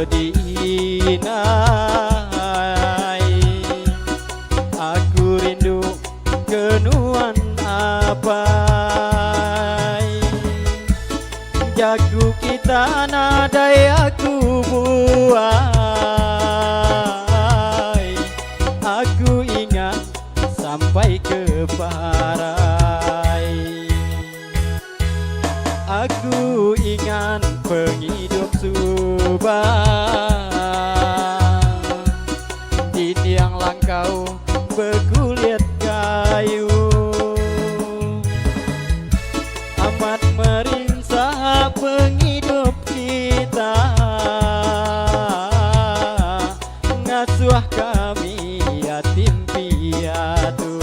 medinai. Aku rindu kenuan apai. Jago kita nadai aku buai. Aku ingat sampai ke Parai. Aku ingat penghidup Subang, din yang langkau berkulit kayu. Amat merinsah penghidup kita, ngasuh kami yatim piatu.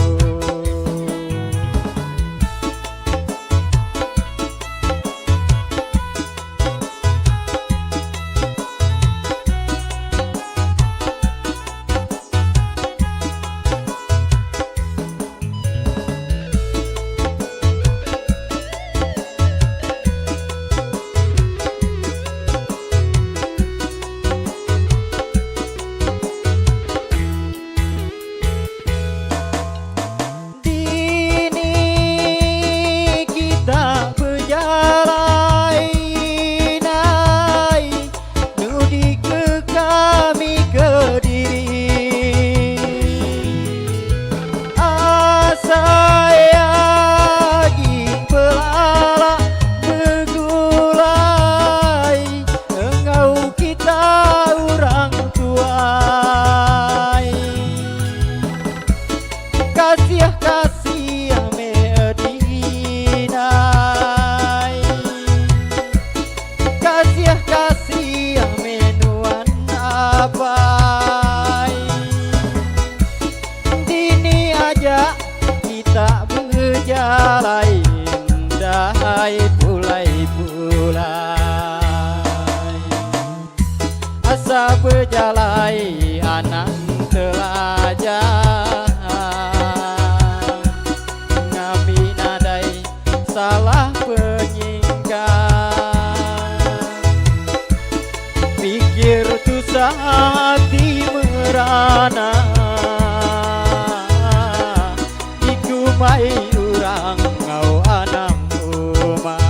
Kasih medinai, kasih menuan apai. Dini aja kita berjalan, dahai pulai-pulai. Asa berjalan anak telajah, salah penyingkap. Pikir tu hati merana, dikumai urang ngau anak rumah.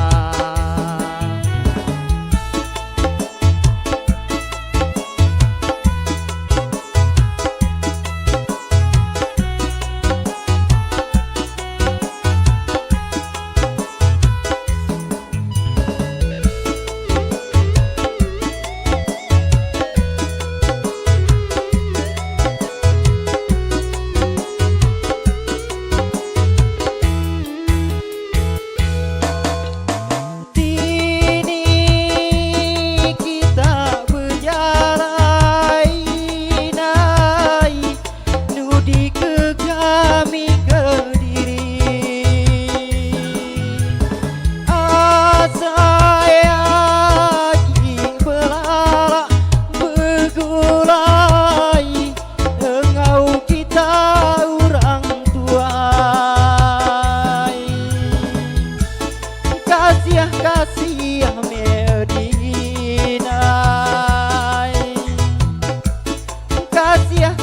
Kasih medinai,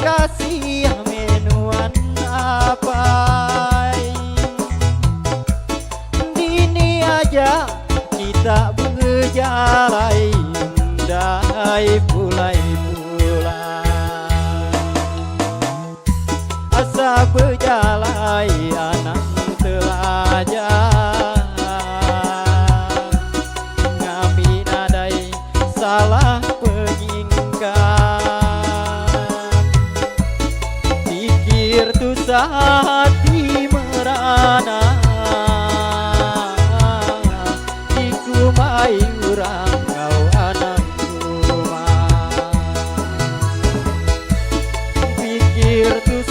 kasih menuan apai. Dini aja kita berjalan, dahai pulai-pulai. Asa berjalan anak telajah, salah penyingkap. Pikir tu hati merana, dikumai urang kau anak rumah. Pikir tu